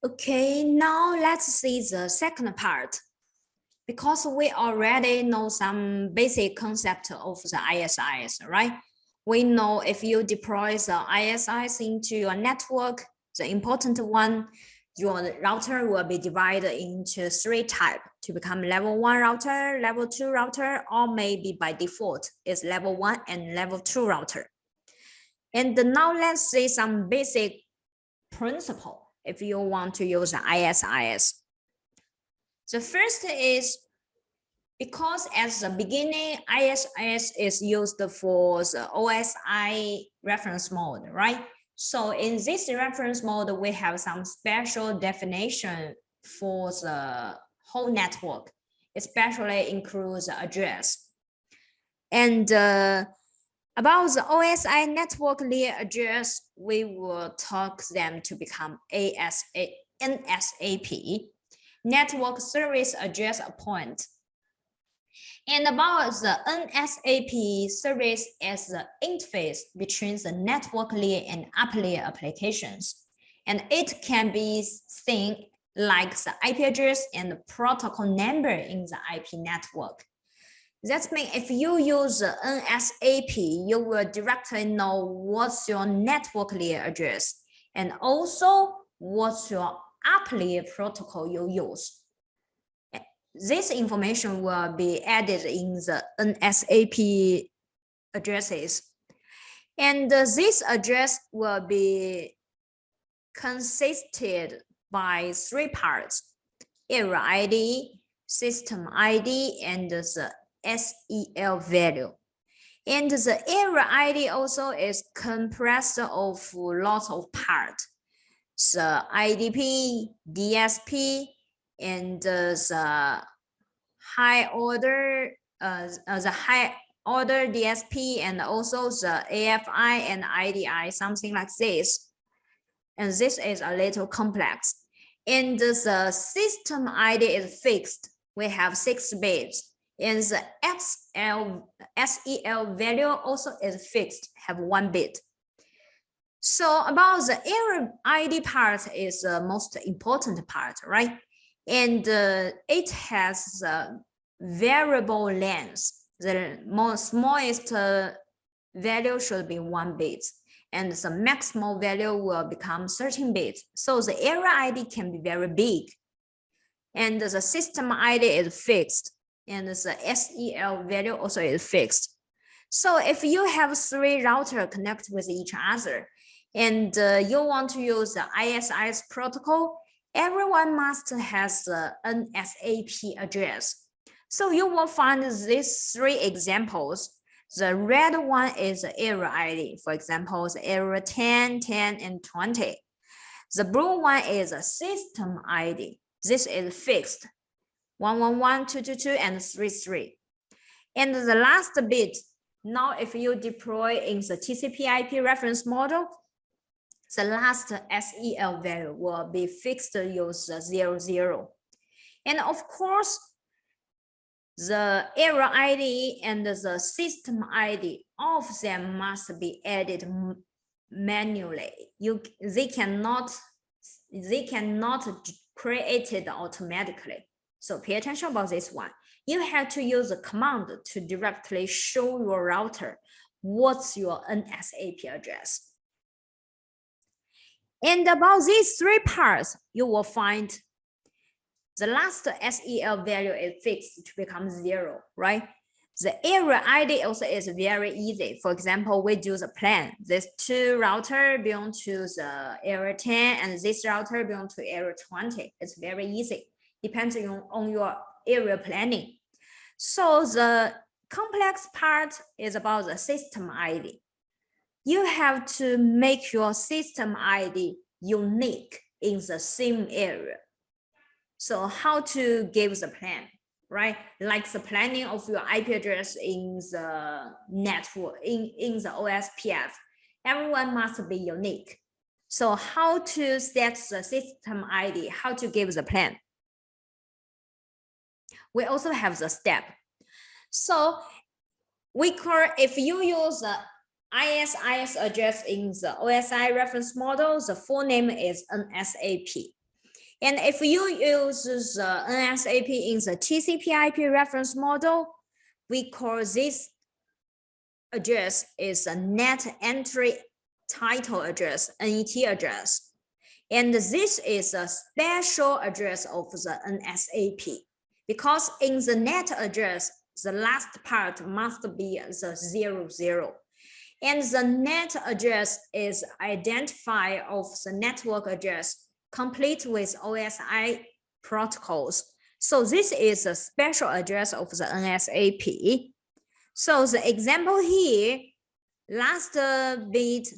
Okay, now let's see the second part. Because we already know some basic concept of the ISIS, right? We know if you deploy the ISIS into your network, the important one, your router will be divided into 3 types to become level 1 router, level 2 router, or maybe by default is level 1 and level 2 router. And now let's see some basic principle if you want to use the ISIS. The first is because at the beginning, ISIS is used for the OSI reference mode, right? So in this reference mode, we have some special definition for the whole network, especially includes the address. And about the OSI network layer address, we will talk them to become NSAP, Network Service Address Point. And about the NSAP service as the interface between the network layer and upper layer applications. And it can be seen like the IP address and the protocol number in the IP network. That means if you use the NSAP, you will directly know what's your network layer address and also what's your upper layer protocol you use. This information will be added in the NSAP addresses. And this address will be consisted by 3 parts: area ID, system ID, and the SEL value. And the area ID also is compressed of lots of parts. The IDP, DSP, and the high order DSP, and also the AFI and IDI, something like this. And this is a little complex. And the system ID is fixed. We have 6 bits. And the SEL value also is fixed, have 1 bit. So about the area ID part is the most important part, right? And it has variable length. The smallest value should be 1 bit, and the maximal value will become 13 bits. So the area ID can be very big, and the system ID is fixed, and the SEL value also is fixed. So if you have 3 routers connect with each other, and you want to use the ISIS protocol, everyone must have the NSAP address. So you will find these 3 examples. The red one is the area ID. For example, the area 10, 10, and 20. The blue one is a system ID. This is fixed, 111, 222, and 33. And the last bit, now if you deploy in the TCP/IP reference model, the last SEL value will be fixed use 00. And of course, the area ID and the system ID, all of them must be added manually. They cannot create it automatically. So pay attention about this one. You have to use a command to directly show your router what's your NSAP address. And about these 3 parts, you will find the last SEL value is fixed to become 0, right? The area ID also is very easy. For example, we do the plan. This 2 router belong to the area 10, and this router belong to area 20. It's very easy, depending on your area planning. So the complex part is about the system ID. You have to make your system ID unique in the same area. So how to give the plan, right? Like the planning of your IP address in the network, in the OSPF, everyone must be unique. So how to set the system ID, how to give the plan. We also have the step. So if you use the ISIS address in the OSI reference model, the full name is NSAP. And if you use the NSAP in the TCP/IP reference model, we call this address is a net entry title address, NET address. And this is a special address of the NSAP because in the net address, the last part must be the 00. And the net address is identifier of the network address complete with OSI protocols. So this is a special address of the NSAP. So the example here, last bit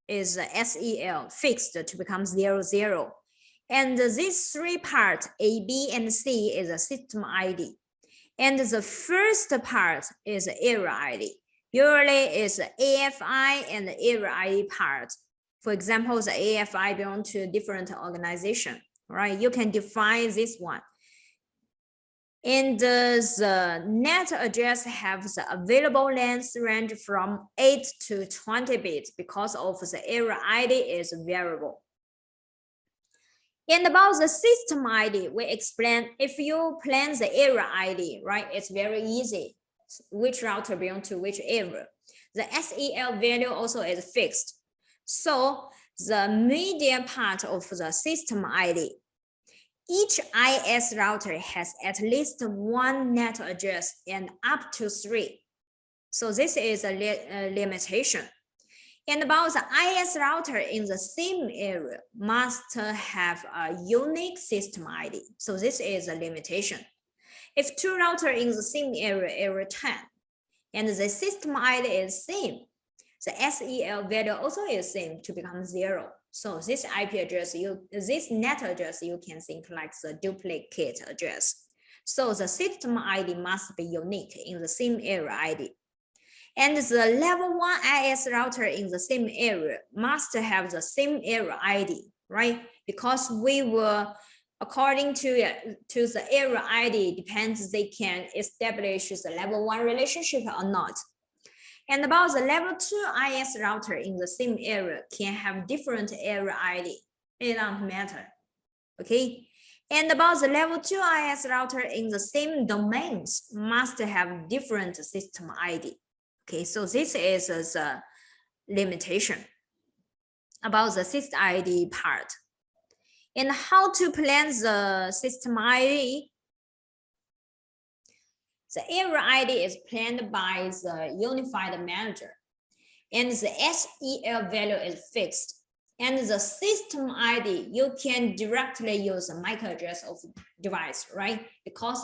is SEL fixed to become 00. And these three parts, A, B, and C is a system ID. And the first part is area ID. Usually is AFI and the area ID part. For example, the AFI belong to different organization, right? You can define this one. And the net address has the available length range from 8 to 20 bits because of the area ID is variable. And about the system ID, we explain if you plan the area ID, right? It's very easy. Which router belongs to which area. The SEL value also is fixed. So the media part of the system ID, each IS router has at least one net address and up to 3. So this is a limitation. And about the IS router in the same area must have a unique system ID. So this is a limitation. If two routers in the same area 10, and the system ID is same, the SEL value also is same to become 0. So this IP address, this net address, you can think like the duplicate address. So the system ID must be unique in the same area ID. And the level 1 IS router in the same area must have the same area ID, right? Because we will, according to the area ID, depends they can establish the level 1 relationship or not. And about the level 2 IS router in the same area can have different area ID. It doesn't matter, okay? And about the level 2 IS router in the same domains must have different system ID. Okay, so this is the limitation about the system ID part. And how to plan the system ID? The area ID is planned by the unified manager, and the SEL value is fixed. And the system ID, you can directly use the MAC address of device, right? Because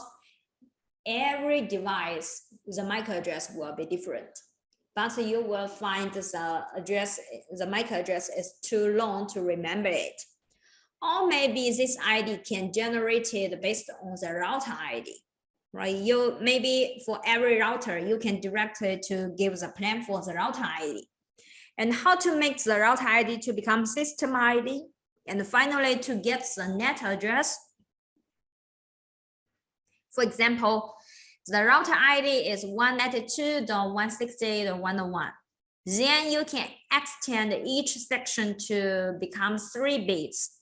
every device, the MAC address will be different. But you will find the address, the MAC address is too long to remember it. Or maybe this ID can generate it based on the router ID, right? You maybe for every router, you can directly to give the plan for the router ID. And how to make the router ID to become system ID. And finally, to get the net address. For example, the router ID is 192.168.101. Then you can extend each section to become 3 bits,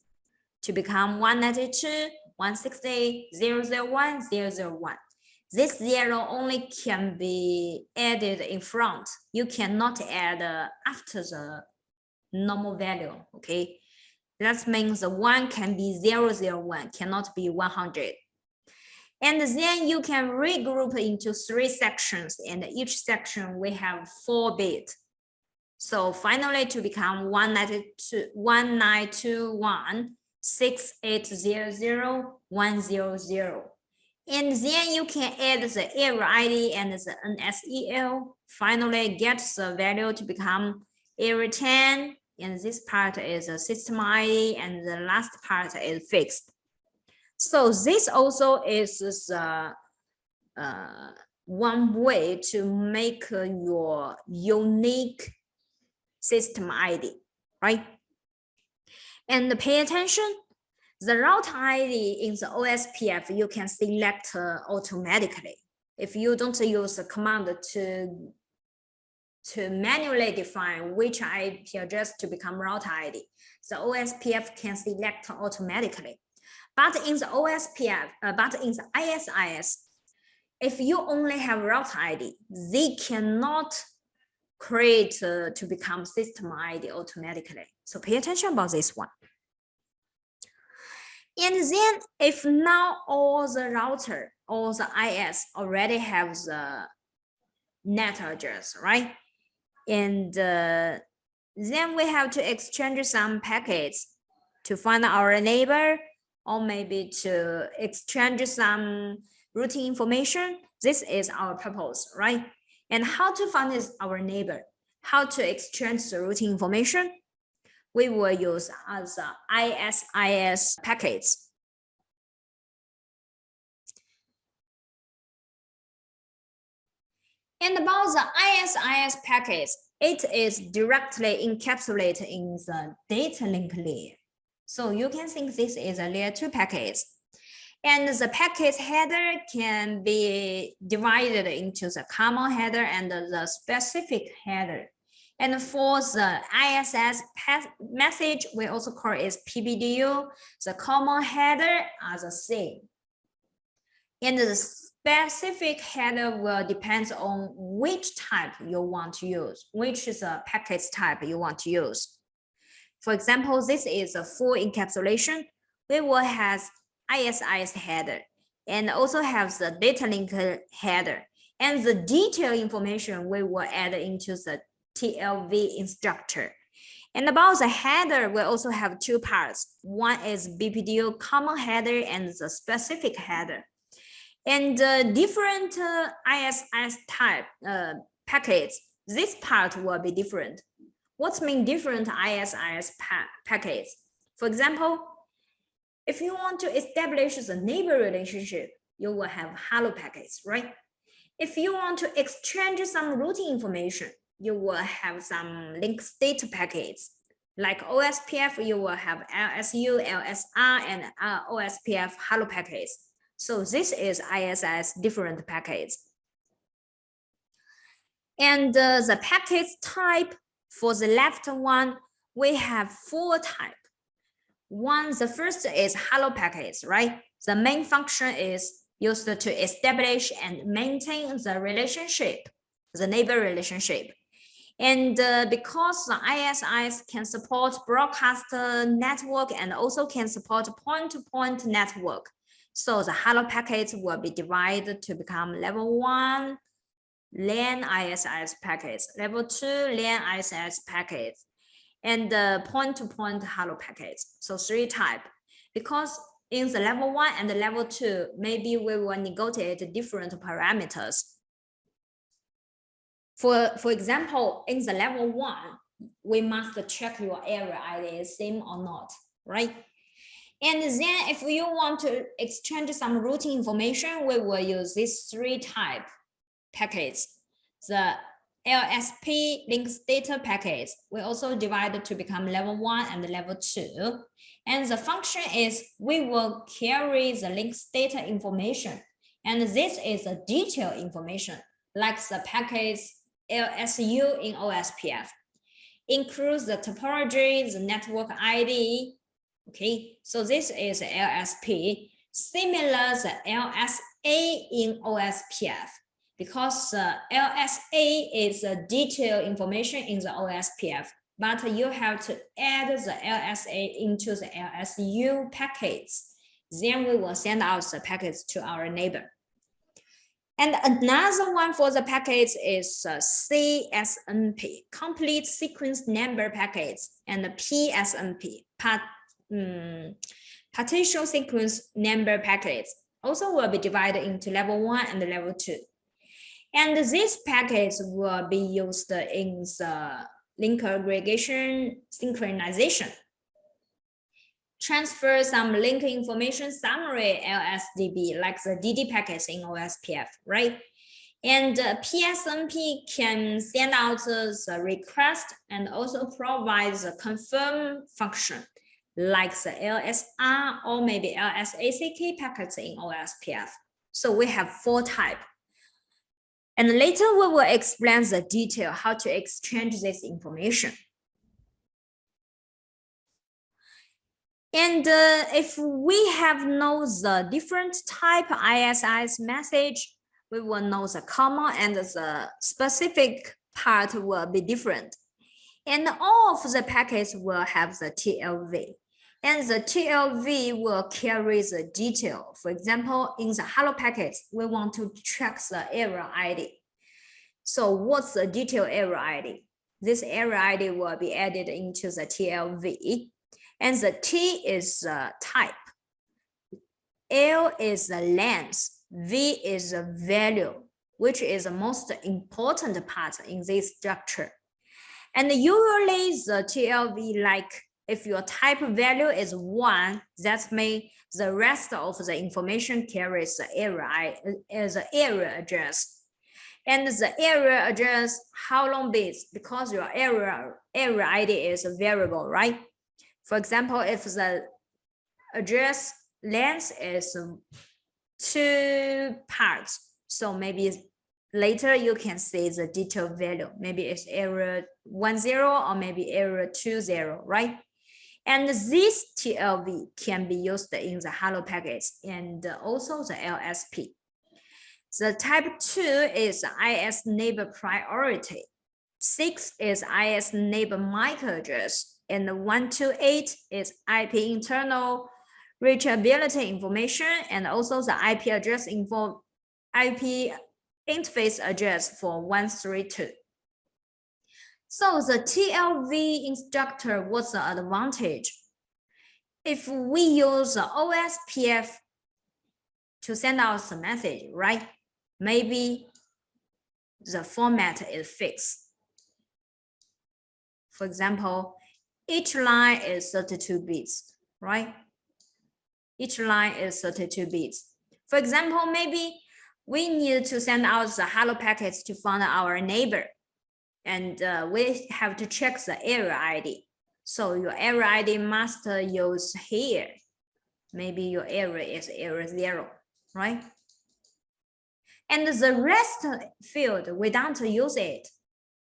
to become 192.168.001.001. This 0 only can be added in front. You cannot add after the normal value, okay? That means the 1 can be 001, cannot be 100. And then you can regroup into 3 sections, and each section we have 4 bits. So finally, to become 192.168.001.000. And then you can add the area ID and the NSEL. Finally, get the value to become area 10. And this part is a system ID, and the last part is fixed. So this also is one way to make your unique system ID, right? And pay attention, the router ID in the OSPF, you can select automatically. If you don't use a command to manually define which IP address to become router ID, the OSPF can select automatically. But in the OSPF, but in the ISIS, if you only have router ID, they cannot create to become system ID automatically. So pay attention about this one. And then if now all the router or the IS already have the net address, right? And then we have to exchange some packets to find our neighbor, or maybe to exchange some routing information. This is our purpose, right? And how to find our neighbor, how to exchange the routing information, we will use as ISIS packets. And about the ISIS packets, it is directly encapsulated in the data link layer. So you can think this is a layer 2 packet. And the packet header can be divided into the common header and the specific header. And for the ISS message, we also call it PBDU. The common header are the same. And the specific header will depend on which type you want to use, which is a packet type you want to use. For example, this is a full encapsulation. We will have ISIS header and also have the data link header. And the detailed information we will add into the TLV instructor. And about the header, we also have two parts. One is BPDU common header and the specific header. And different ISIS type packets, this part will be different. What mean different ISIS packets? For example, if you want to establish the neighbor relationship, you will have hello packets, right? If you want to exchange some routing information, you will have some link state packets. Like OSPF, you will have LSU, LSR, and OSPF hello packets. So this is ISIS different packets. And the packets type for the left one, we have 4 types. The first is hello packets, right? The main function is used to establish and maintain the relationship, the neighbor relationship. And because the ISIS can support broadcast network and also can support point-to-point network, so the hello packets will be divided to become level 1 LAN ISIS packets, level 2 LAN ISIS packets, and point-to-point hello packets. So 3 types. Because in the level 1 and the level 2, maybe we will negotiate different parameters. For example, in the level 1, we must check your area ID is same or not, right? And then if you want to exchange some routing information, we will use these 3 type packets. The LSP links data packets we also divided to become level 1 and level 2. And the function is we will carry the links data information. And this is the detailed information, like the packets LSU in OSPF. Includes the topology, the network ID. Okay, so this is LSP, similar to LSA in OSPF, because LSA is a detailed information in the OSPF, but you have to add the LSA into the LSU packets. Then we will send out the packets to our neighbor. And another one for the packets is CSNP, complete sequence number packets, and PSNP, partial sequence number packets, also will be divided into level 1 and level 2. And these packets will be used in the link aggregation synchronization. Transfer some link information summary LSDB, like the DD packets in OSPF, right? And PSNP can send out the request and also provide the confirm function, like the LSR or maybe LSACK packets in OSPF. So we have 4 types. And later we will explain the detail how to exchange this information. And if we have know the different type ISIS message, we will know the common and the specific part will be different. And all of the packets will have the TLV. And the TLV will carry the detail. For example, in the hello packets, we want to check the error ID. So what's the detail error ID? This error ID will be added into the TLV. And the T is the type. L is the length. V is the value, which is the most important part in this structure. And usually the TLV, like if your type value is 1, that means the rest of the information carries the error address. And the error address, how long bits? Because your error ID is a variable, right? For example, if the address length is 2 parts, so maybe later you can see the detailed value. Maybe it's error 10 or maybe error 20, right? And this TLV can be used in the hello packets and also the LSP. The type 2 is IS neighbor priority. 6 is IS neighbor MAC address. And 128 is IP internal reachability information and also the IP address IP interface address for 132. So the TLV instructor, what's the advantage? If we use the OSPF to send out the message, right? Maybe the format is fixed. For example, each line is 32 bits, right? Each line is 32 bits. For example, maybe we need to send out the hello packets to find our neighbor. And we have to check the error ID. So your error ID must use here. Maybe your error is error 0, right? And the rest field, we don't use it.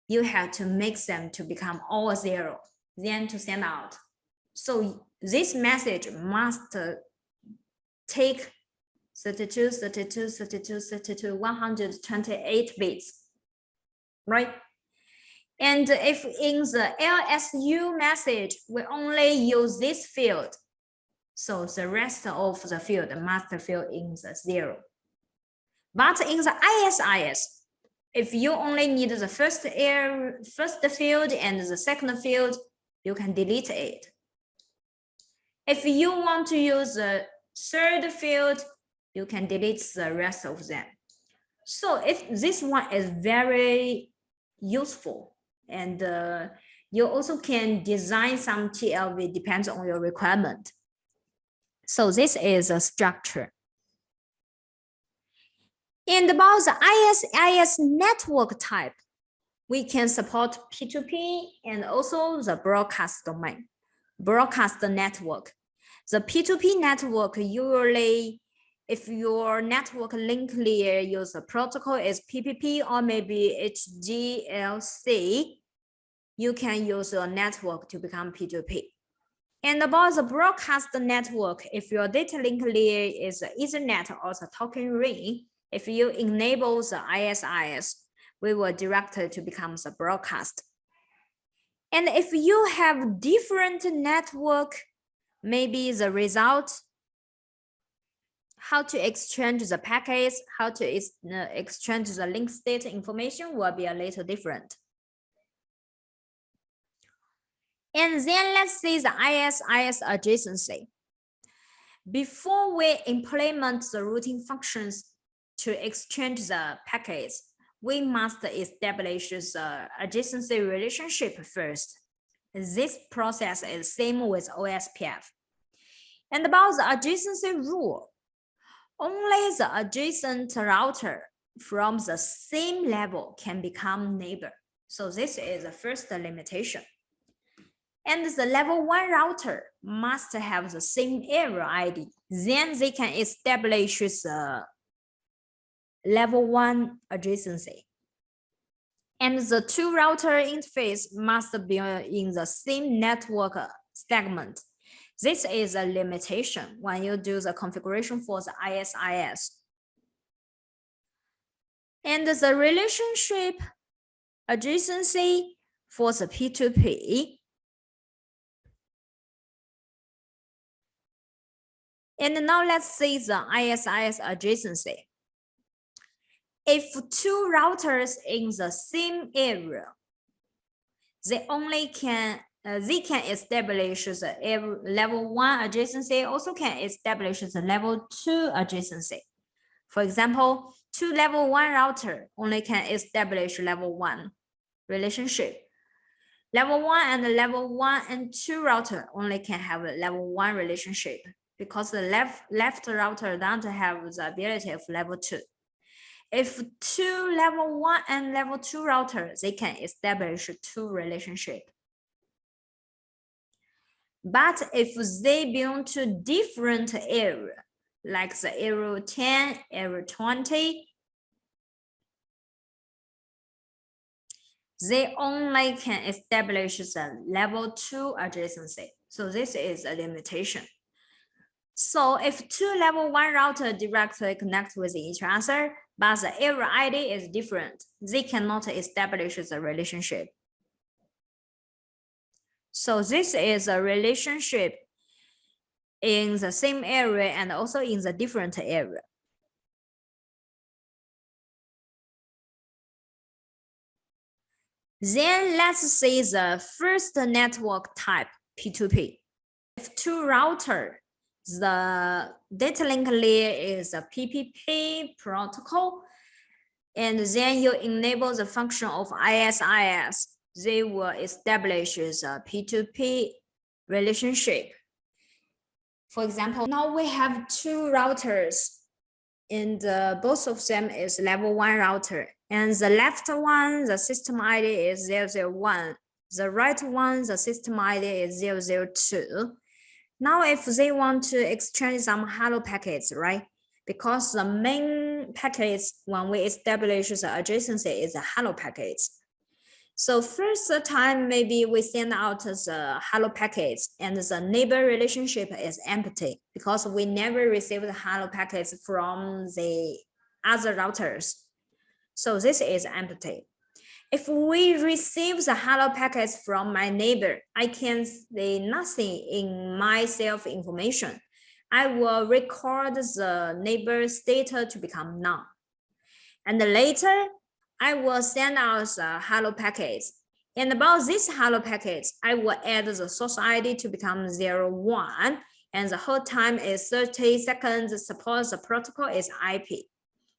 You have to make them to become all 0. Then to send out. So this message must take 32, 32, 32, 32, 128 bits, right? And if in the LSU message, we only use this field, so the rest of the field must fill in the 0. But in the ISIS, if you only need the first field and the second field, you can delete it. If you want to use the third field, you can delete the rest of them. So if this one is very useful, and you also can design some TLV, depends on your requirement. So this is a structure. And about the ISIS network type, we can support P2P and also the broadcast domain, broadcast network. The P2P network, usually, if your network link layer use a protocol is PPP or maybe HDLC, you can use your network to become P2P. And about the broadcast network, if your data link layer is Ethernet or the token ring, if you enable the ISIS, we will direct it to become the broadcast. And if you have different network, maybe the result, how to exchange the packets, how to exchange the link state information will be a little different. And then let's see the ISIS adjacency. Before we implement the routing functions to exchange the packets, we must establish the adjacency relationship first. This process is same with OSPF. And about the adjacency rule, only the adjacent router from the same level can become neighbor. So this is the first limitation. And the level 1 router must have the same error ID. Then they can establish the level 1 adjacency. And the 2 router interface must be in the same network segment. This is a limitation when you do the configuration for the ISIS. And the relationship adjacency for the P2P. And now let's see the ISIS adjacency. If two routers in the same area, they can establish the level 1 adjacency, also can establish the level 2 adjacency. For example, two level 1 router only can establish level 1 relationship. Level 1 and level 1 and 2 router only can have a level 1 relationship because the left router don't have the ability of level 2. If two level 1 and level 2 routers, they can establish 2 relationship. But if they belong to different area, like the area 10, area 20, they only can establish the level 2 adjacency. So this is a limitation. So if two level 1 router directly connect with each other, but the area ID is different, they cannot establish the relationship. So this is a relationship in the same area and also in the different area. Then let's see the first network type, P2P. If two routers, the data link layer is a PPP protocol, and then you enable the function of ISIS, they will establish a P2P relationship. For example, now we have two routers, and both of them is level 1 router. And the left one, the system ID is 001. The right one, the system ID is 002. Now, if they want to exchange some hello packets, right? Because the main packets, when we establish the adjacency, is the hello packets. So first time, maybe we send out the hello packets and the neighbor relationship is empty because we never received the hello packets from the other routers. So this is empty. If we receive the hello packets from my neighbor, I can say nothing in my self information. I will record the neighbor's data to become none. And later, I will send out the hello packets. And about this hello packets, I will add the source ID to become 01. And the hold time is 30 seconds. Suppose the protocol is IP.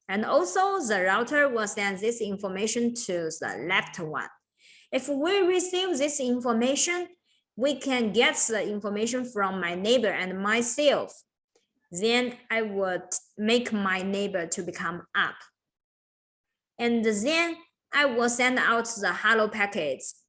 And also the router will send this information to the left one. If we receive this information, we can get the information from my neighbor and myself. Then I would make my neighbor to become up. And then I will send out the hello packets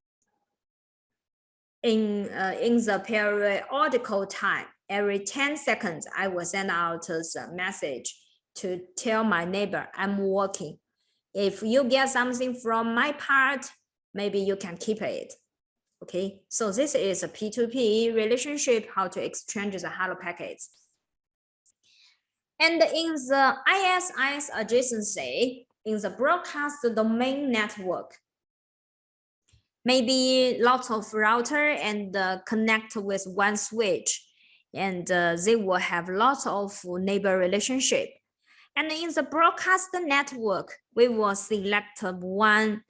in the periodical time. Every 10 seconds, I will send out the message to tell my neighbor I'm working. If you get something from my part, maybe you can keep it. Okay, so this is a P2P relationship, how to exchange the hello packets. And in the ISIS adjacency, in the broadcast domain network, maybe lots of router and connect with one switch, and they will have lots of neighbor relationship. And in the broadcast network, we will select one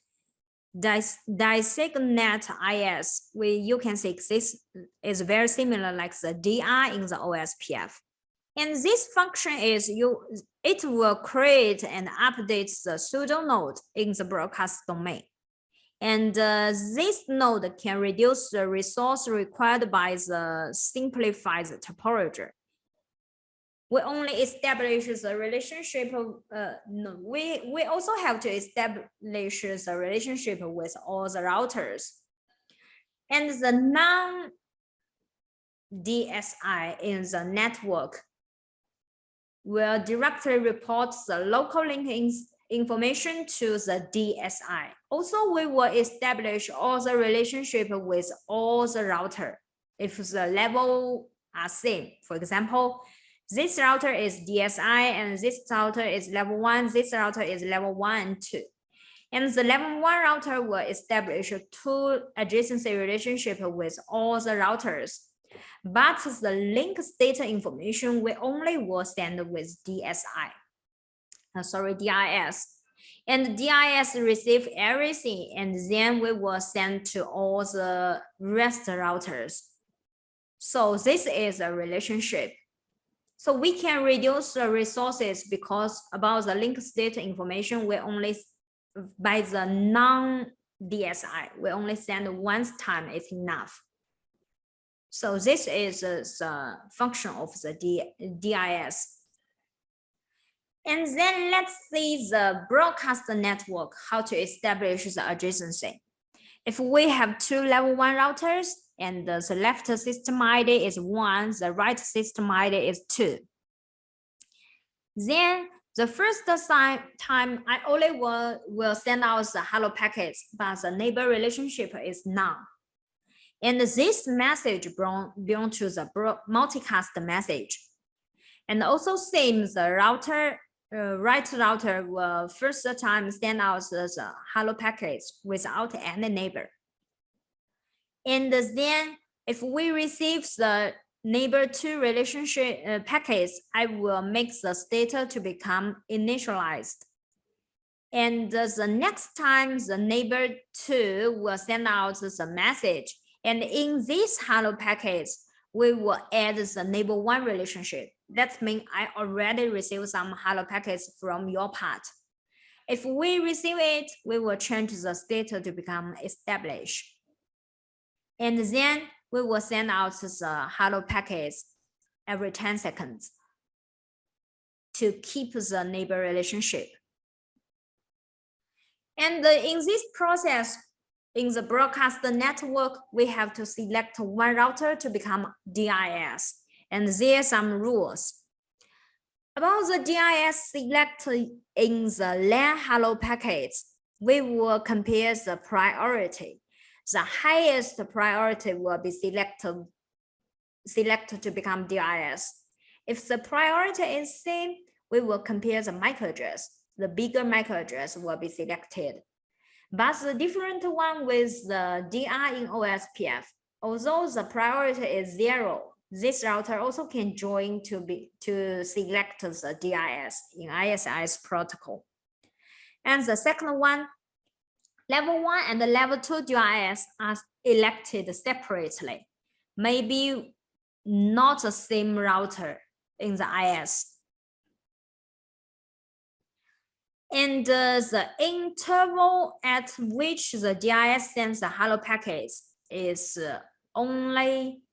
designate IS. You can see this is very similar like the DR in the OSPF. And this function is it will create and update the pseudo node in the broadcast domain. And this node can reduce the resource required by the simplified topology. We only establish the relationship. No, we also have to establish the relationship with all the routers. And the non-DSI in the network will directly report the local link information to the DSI. Also, we will establish all the relationship with all the router. If the level are same. For example, this router is DSI and this router is level 1, this router is level 1 and 2. And the level 1 router will establish two adjacency relationship with all the routers. But the link data information we only will send with DIS. And DIS receive everything, and then we will send to all the rest routers. So this is a relationship. So we can reduce the resources because about the link state information, we only by the non-DSI, we only send once time is enough. So this is the function of the DIS. And then let's see the broadcast network, how to establish the adjacency. If we have two level 1 routers and the left system ID is 1, the right system ID is 2. Then the first time I only will send out the hello packets, but the neighbor relationship is none. And this message belongs to the multicast message. And also same, the router, right router will first time send out the hello packets without any neighbor. And then if we receive the neighbor 2 relationship packets, I will make the data to become initialized. And the next time the neighbor 2 will send out the message. And in this hello packets, we will add the neighbor 1 relationship. That means I already received some hello packets from your part. If we receive it, we will change the state to become established. And then we will send out the hello packets every 10 seconds to keep the neighbor relationship. And in this process, in the broadcast network, we have to select one router to become DIS. And there are some rules. About the DIS select in the LAN hello packets, we will compare the priority. The highest priority will be selected to become DIS. If the priority is same, we will compare the MAC address. The bigger MAC address will be selected. But the different one with the DR in OSPF, although the priority is 0, this router also can join to select the DIS in ISIS protocol. And the second one, level 1 and the level 2 DIS are elected separately, maybe not the same router in the IS. And the interval at which the DIS sends the hello packets is only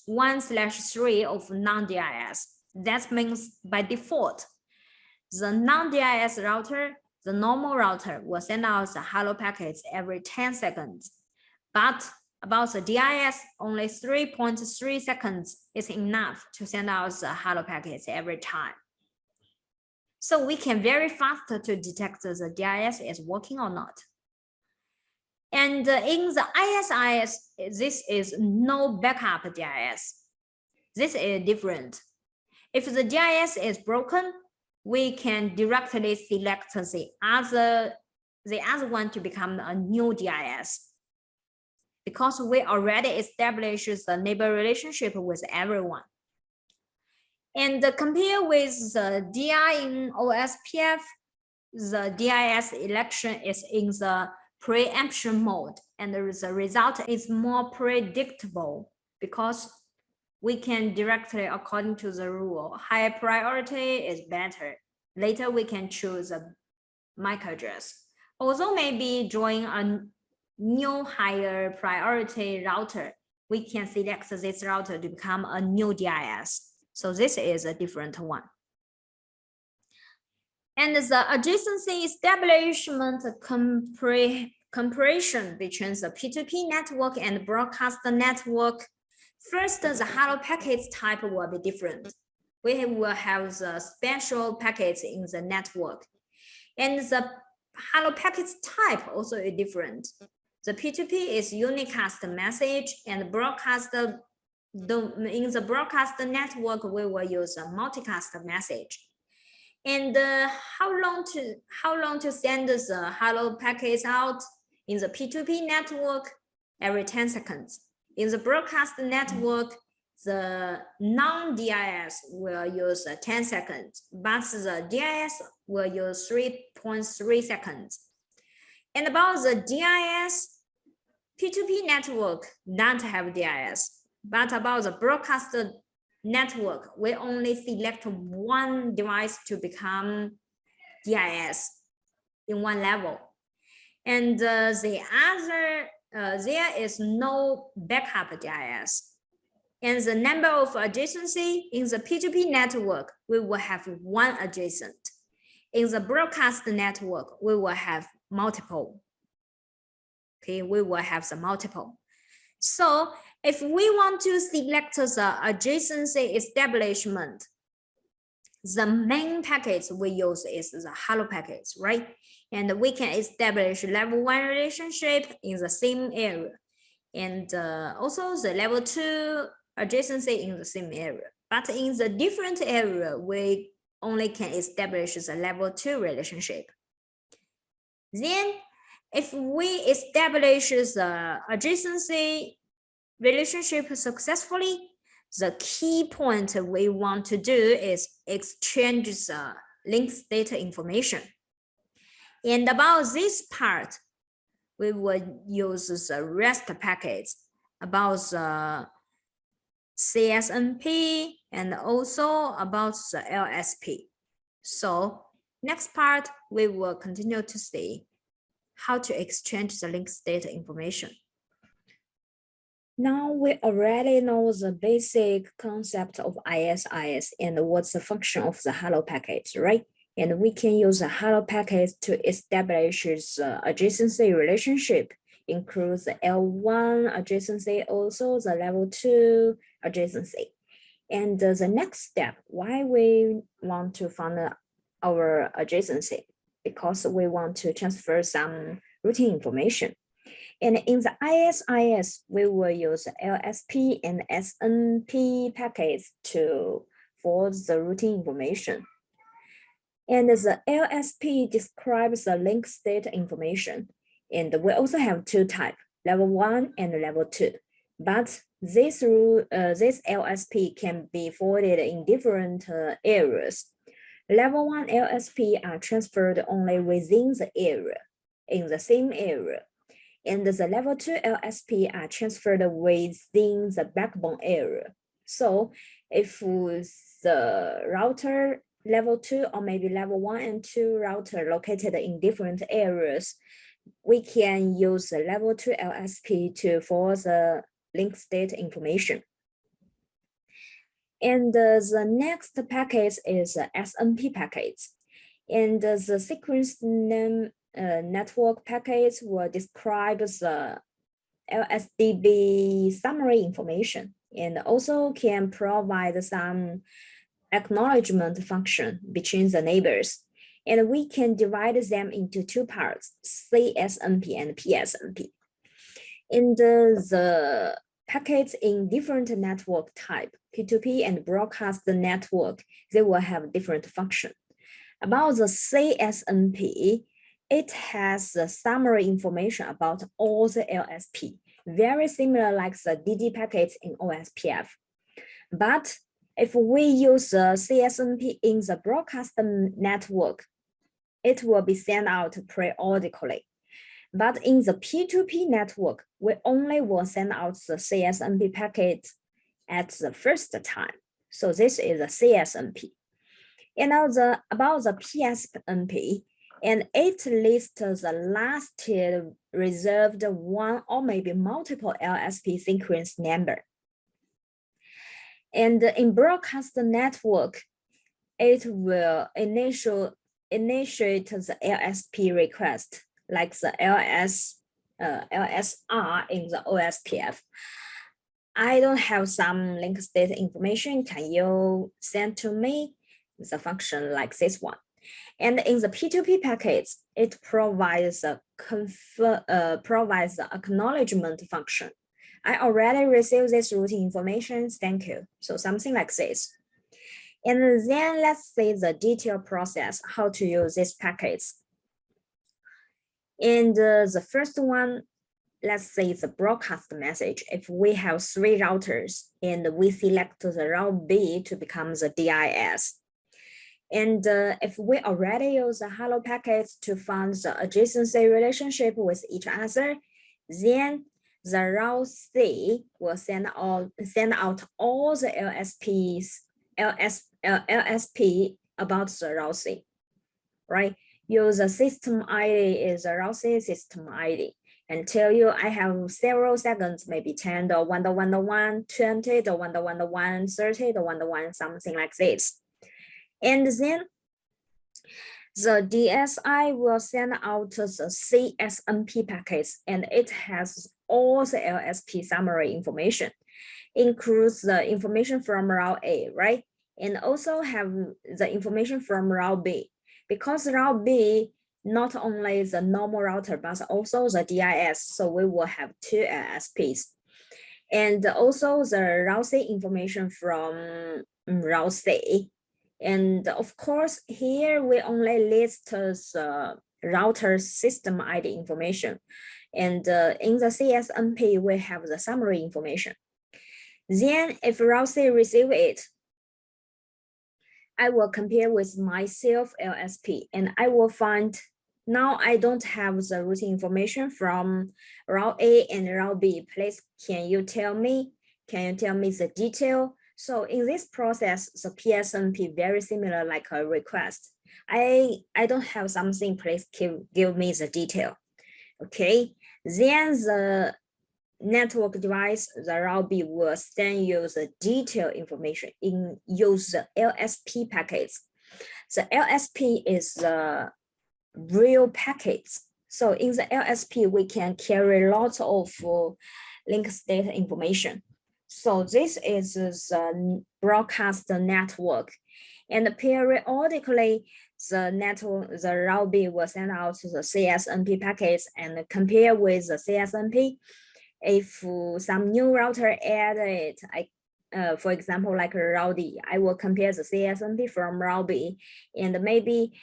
1/3 of non-DIS. That means by default, the non-DIS router, the normal router, will send out the hello packets every 10 seconds. But about the DIS, only 3.3 seconds is enough to send out the hello packets every time. So we can very fast to detect the DIS is working or not. And in the ISIS, this is no backup DIS. This is different. If the DIS is broken, we can directly select the other one to become a new DIS. Because we already established the neighbor relationship with everyone. And compare with the DI in OSPF, the DIS election is in the preemption mode, and the result is more predictable because we can directly, according to the rule, higher priority is better. Later, we can choose a MAC address. Also, maybe join a new higher priority router, we can select this router to become a new DIS. So this is a different one. And the adjacency establishment comparison between the P2P network and broadcast network. First, the hello packets type will be different. We will have the special packets in the network. And the hello packets type also is different. The P2P is unicast message and broadcast in the broadcast network, we will use a multicast message. And how long to send the hello packets out in the P2P network? Every 10 seconds. In the broadcast network, the non-DIS will use 10 seconds, but the DIS will use 3.3 seconds. And about the DIS, P2P network don't have DIS, but about the broadcast network, we only select one device to become DIS in one level. And the other, there is no backup DIS. And the number of adjacency in the P2P network, we will have one adjacent. In the broadcast network, we will have multiple. Okay, we will have the multiple. So if we want to select the adjacency establishment, the main package we use is the hello package, right? And we can establish level 1 relationship in the same area. And also the level 2 adjacency in the same area. But in the different area, we only can establish the level 2 relationship. Then if we establish the adjacency relationship successfully, the key point we want to do is exchange the link state information. And about this part, we will use the REST packets about the CSNP and also about the LSP. So next part, we will continue to see how to exchange the link state information. Now we already know the basic concept of ISIS and what's the function of the hello package, right? And we can use the hello package to establish the adjacency relationship, includes the L1 adjacency, also the level 2 adjacency. And the next step, why we want to find our adjacency, because we want to transfer some routing information. And in the ISIS, we will use LSP and SNP packets to forward the routing information. And the LSP describes the link state information. And we also have two types, level 1 and level 2. But this LSP can be forwarded in different areas. Level 1 LSP are transferred only within the area, in the same area. And the level 2 LSP are transferred within the backbone area. So if the router level 2 or maybe level 1 and 2 router located in different areas, we can use the level 2 LSP to forward the link state information. And the next package is the SNP package. And the sequence name network package will describe the LSDB summary information and also can provide some acknowledgement function between the neighbors. And we can divide them into two parts, CSNP and PSNP. And the packets in different network type, P2P and broadcast network, they will have different function. About the CSNP, it has the summary information about all the LSP, very similar like the DD packets in OSPF. But if we use the CSNP in the broadcast network, it will be sent out periodically. But in the P2P network, we only will send out the CSNP packet at the first time. So this is a CSNP. And now about the PSNP, and it lists the last reserved one or maybe multiple LSP sequence number. And in broadcast network, it will initiate the LSP request, like the LSR in the OSPF. I don't have some link state information. Can you send to me the function like this one? And in the P2P packets, it provides the acknowledgement function I already received this routing information, thank you. So something like this. And then let's see the detailed process, how to use these packets. And the first one, let's say the broadcast message. If we have 3 routers and we select the route B to become the DIS. And if we already use the hello packets to find the adjacency relationship with each other, then the route C will send out all the LSP about the route C, right? Use the system ID is the route C system ID and tell you I have several seconds, maybe 10, the 1, the 1, the 1, 20, the 1, the 1, the 1, 30, the 1, the 1, something like this. And then the DSI will send out the CSNP packets, and it has all the LSP summary information, includes the information from route A, right? And also have the information from route B. Because route B, not only the normal router, but also the DIS, so we will have 2 LSPs. And also the route C information from route C. And of course, here we only list the router system ID information. And in the CSNP, we have the summary information. Then if route C receive it, I will compare with myself LSP and I will find now I don't have the routing information from route A and route B. Please, can you tell me the detail? So in this process, the PSNP very similar like a request. I don't have something, please give me the detail. Okay, then the network device, the route B will send you the detailed information use the LSP packets. The LSP is the real packets. So in the LSP, we can carry lots of link state information. So this is the broadcast network, and periodically the route B will send out the CSNP packets and compare with the CSNP. If some new router added, for example, like route D, I will compare the CSNP from route B, and maybe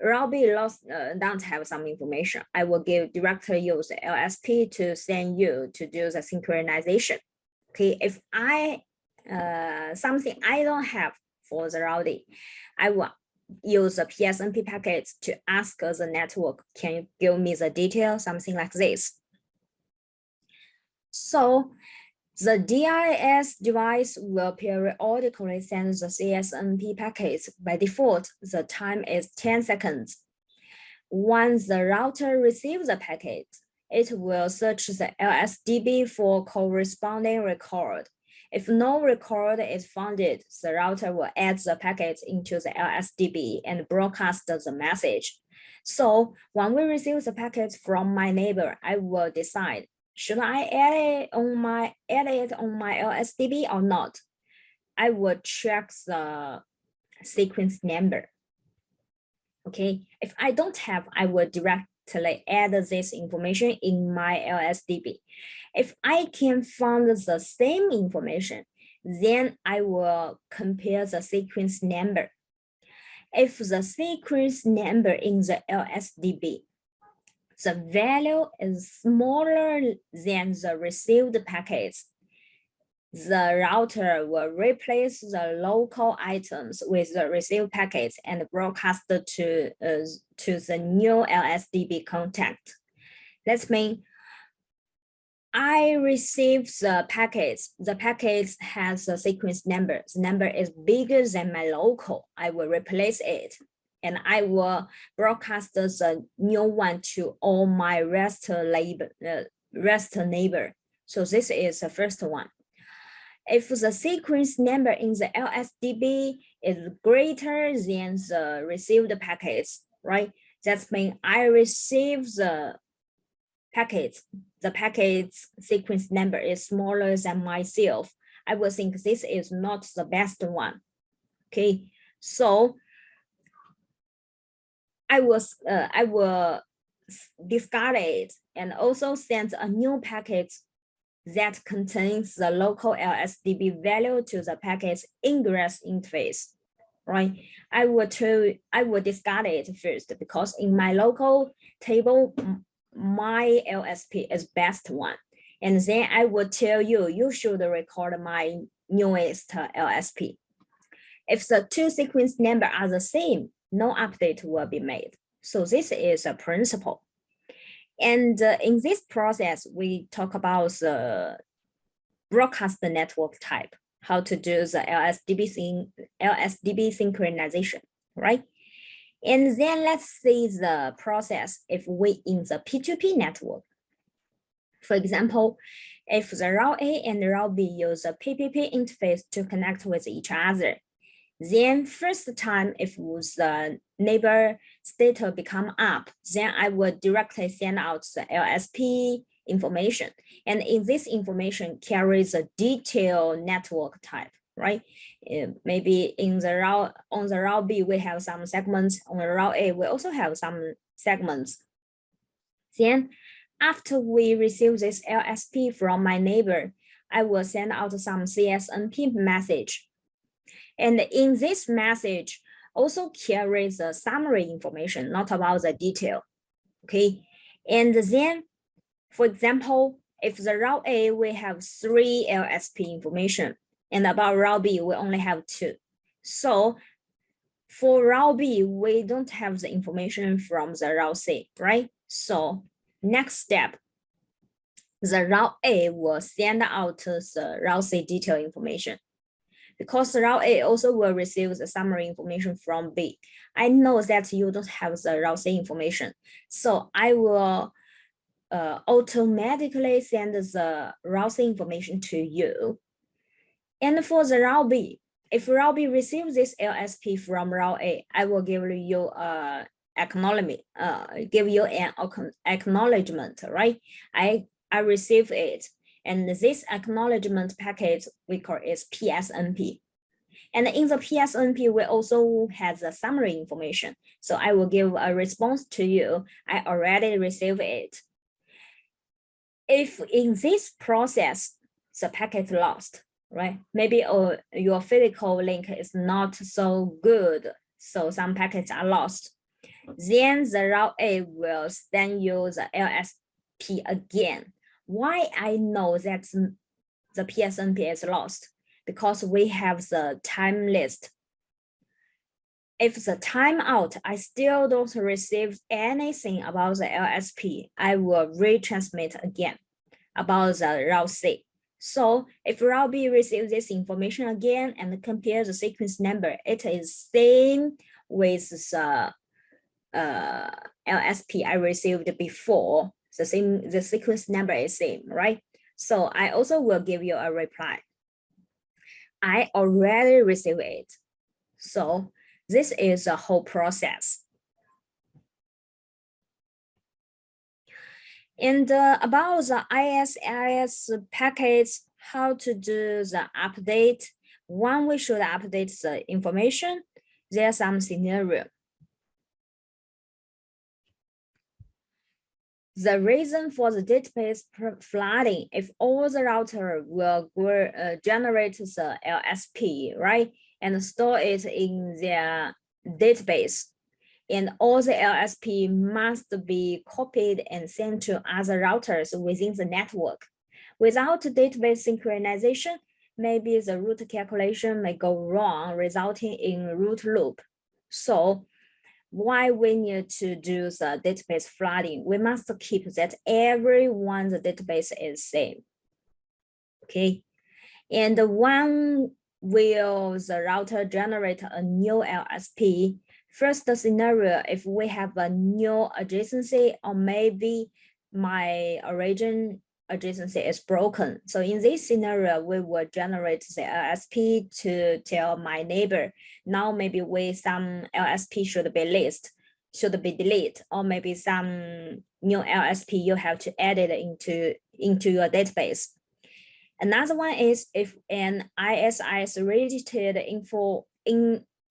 route B don't have some information. I will directly use the LSP to send you to do the synchronization. Okay, if I something I don't have for the route D, I will use the PSNP packets to ask the network, can you give me the detail, something like this. So the DIS device will periodically send the CSNP packets. By default, the time is 10 seconds. Once the router receives the packet, it will search the LSDB for corresponding record. If no record is found, the router will add the packets into the LSDB and broadcast the message. So when we receive the packets from my neighbor, I will decide, should I add it on my LSDB or not? I will check the sequence number. Okay, if I don't have, I will directly add this information in my LSDB. If I can find the same information, then I will compare the sequence number. If the sequence number in the LSDB, the value is smaller than the received packets, the router will replace the local items with the received packets and broadcast to the new LSDB contact. That means I receive the packets. The packets has a sequence number. The number is bigger than my local. I will replace it, and I will broadcast the new one to all my rest neighbor. So this is the first one. If the sequence number in the LSDB is greater than the received packets, right? That means I receive the packets. The packet's sequence number is smaller than myself. I will think this is not the best one. Okay, so I will discard it and also send a new packet that contains the local LSDB value to the package ingress interface, right? I will discard it first because in my local table, my LSP is best one. And then I will tell you, you should record my newest LSP. If the two sequence numbers are the same, no update will be made. So this is a principle. And in this process, we talk about the broadcast network type, how to do the LSDB synchronization, right? And then let's see the process if we in the P2P network. For example, if the route A and route B use a PPP interface to connect with each other, then first time if the neighbor status become up, then I will directly send out the LSP information. And in this information carries a detailed network type, right? Maybe in the route, on the route B, we have some segments. On the route A, we also have some segments. Then after we receive this LSP from my neighbor, I will send out some CSNP message. And in this message also carries a summary information, not about the detail, okay? And then, for example, if the route A, we have 3 LSP information, and about route B, we only have 2. So for route B, we don't have the information from the route C, right? So next step, the route A will send out the route C detail information. Because route A also will receive the summary information from B. I know that you don't have the route C information, so I will automatically send the route C information to you. And for the route B, if route B receives this LSP from route A, I will give you acknowledgement, acknowledgement, right? I receive it. And this acknowledgement package, we call it PSNP. And in the PSNP, we also have the summary information. So I will give a response to you. I already received it. If in this process, the packet lost, right? Maybe your physical link is not so good, so some packets are lost. Then the route A will send you the LSP again. Why I know that the PSNP is lost? Because we have the time list. If the timeout, I still don't receive anything about the LSP, I will retransmit again about the route C. So if route B receives this information again and compare the sequence number, it is same with the LSP I received before. The sequence number is same, right? So I also will give you a reply. I already received it. So this is the whole process. And about the ISIS package, how to do the update. When we should update the information, there's some scenario. The reason for the database flooding, if all the router will generate the LSP, right, and store it in their database, and all the LSP must be copied and sent to other routers within the network. Without database synchronization, maybe the route calculation may go wrong, resulting in route loop. So why we need to do the database flooding? We must keep that everyone's database is same. Okay, and when will the router generate a new LSP? First scenario, if we have a new adjacency, or maybe my origin adjacency is broken. So in this scenario, we will generate the LSP to tell my neighbor, now maybe some LSP should be deleted, or maybe some new LSP you have to add it into your database. Another one is if an ISIS related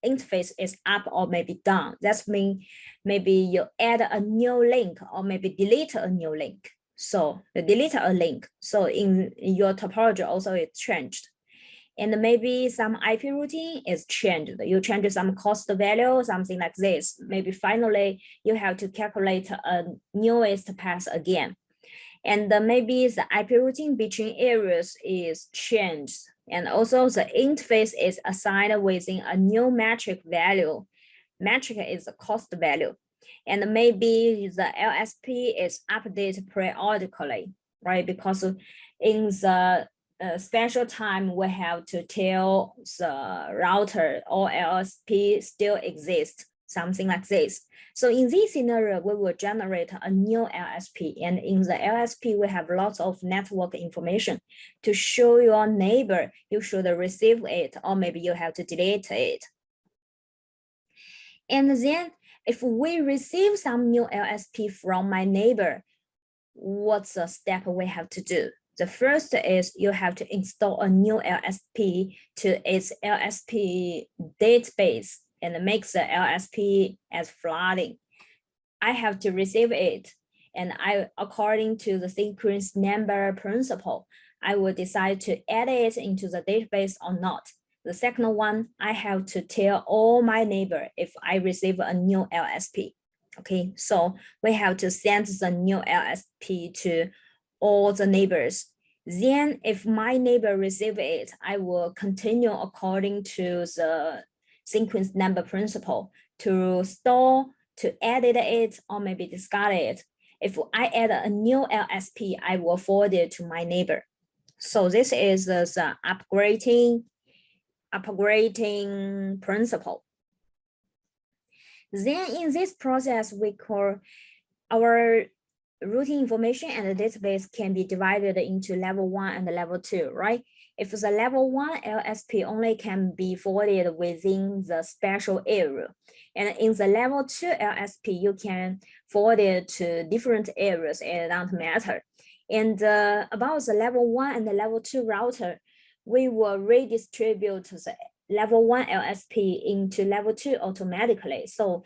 interface is up or maybe down. That means maybe you add a new link or maybe delete a new link. So you delete a link. So in your topology also it's changed. And maybe some IP routing is changed. You change some cost value, something like this. Maybe finally you have to calculate a newest path again. And maybe the IP routing between areas is changed. And also the interface is assigned within a new metric value. Metric is the cost value. And maybe the LSP is updated periodically, right? Because in the special time, we have to tell the router or LSP still exists, something like this. So in this scenario, we will generate a new LSP. And in the LSP, we have lots of network information to show your neighbor you should receive it, or maybe you have to delete it. And then if we receive some new LSP from my neighbor, what's the step we have to do? The first is you have to install a new LSP to its LSP database and make the LSP as flooding. I have to receive it, and according to the sequence number principle, I will decide to add it into the database or not. The second one, I have to tell all my neighbor if I receive a new LSP. Okay, so we have to send the new LSP to all the neighbors. Then if my neighbor receive it, I will continue according to the sequence number principle to store, to edit it, or maybe discard it. If I add a new LSP, I will forward it to my neighbor. So this is the upgrading principle. Then in this process, we call our routing information and the database can be divided into level 1 and level 2, right? If the level 1 LSP only can be forwarded within the special area, and in the level 2 LSP, you can forward it to different areas, it doesn't matter. And about the level 1 and the level 2 router, we will redistribute the level 1 LSP into level 2 automatically. So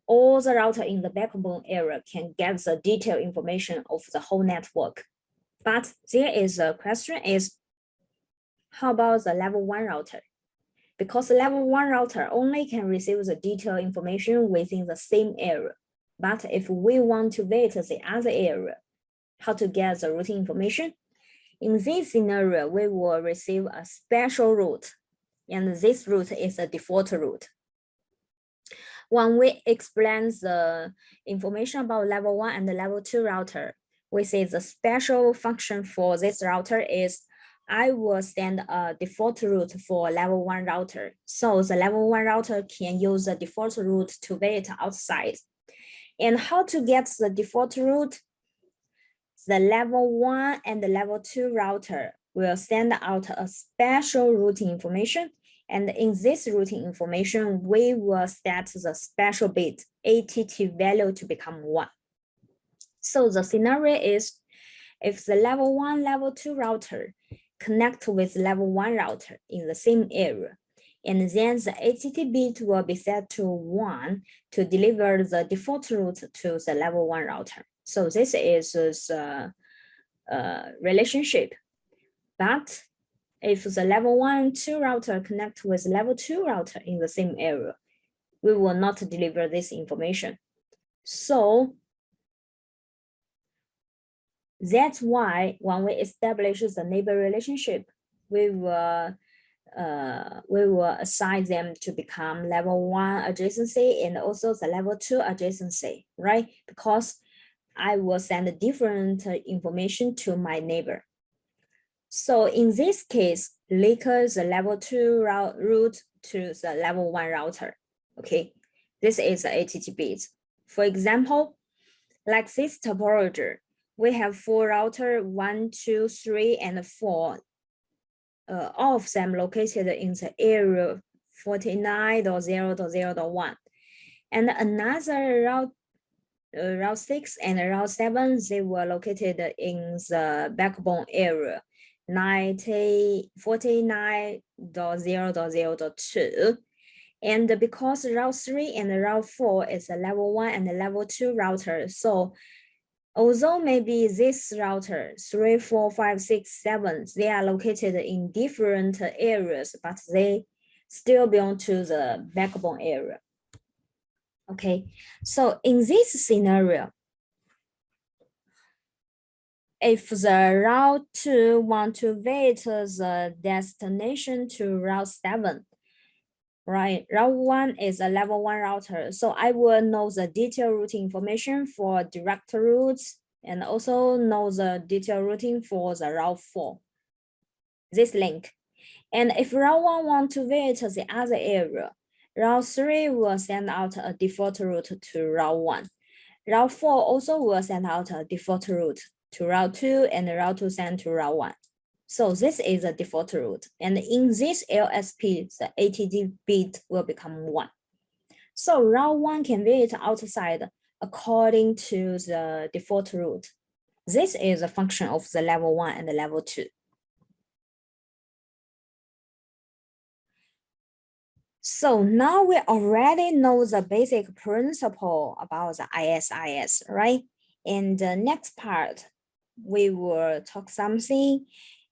all the router in the backbone area can get the detailed information of the whole network. But there is a question is, how about the level 1 router? Because the level 1 router only can receive the detailed information within the same area. But if we want to visit the other area, how to get the routing information? In this scenario, we will receive a special route, and this route is a default route. When we explain the information about level 1 and the level 2 router, we say the special function for this router is I will send a default route for level 1 router. So the level 1 router can use the default route to visit outside. And how to get the default route? The level 1 and the level 2 router will send out a special routing information. And in this routing information, we will set the special bit ATT value to become 1. So the scenario is if the level 1, level 2 router connect with level 1 router in the same area, and then the ATT bit will be set to 1 to deliver the default route to the level 1 router. So this is the relationship. But if the level 1, 2 router connect with level 2 router in the same area, we will not deliver this information. So that's why when we establish the neighbor relationship, we will assign them to become level 1 adjacency and also the level 2 adjacency, right? Because I will send different information to my neighbor. So in this case, link the level 2 route to the level 1 router. Okay, this is the ATT bit. For example, like this topology, we have 4 routers, 1, 2, 3, and 4. All of them located in the area 49.0.0.1. And another route 6 and route 7, they were located in the backbone area 49.0.0.2. And because route 3 and route 4 is a level 1 and a level 2 router, so Although maybe this router 3, 4, 5, 6, 7, they are located in different areas, but they still belong to the backbone area. Okay, so in this scenario, if the route 2 want to visit the destination to route 7, right? Route 1 is a level 1 router, so I will know the detailed routing information for direct routes and also know the detailed routing for the route 4, this link. And if route 1 want to visit the other area, route 3 will send out a default route to route 1. Route 4 also will send out a default route to route 2 and route 2 send to route 1. So this is a default route. And in this LSP, the ATD bit will become 1. So route 1 can visit outside according to the default route. This is a function of the level 1 and the level 2. So now we already know the basic principle about the ISIS, right? In the next part, we will talk something.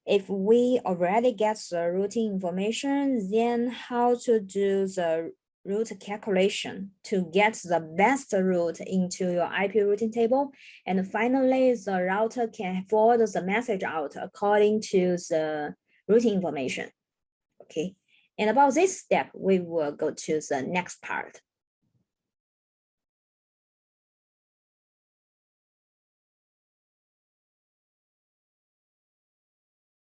If we already get the routing information, then how to do the route calculation to get the best route into your IP routing table. And finally, the router can forward the message out according to the routing information, okay? And about this step, we will go to the next part.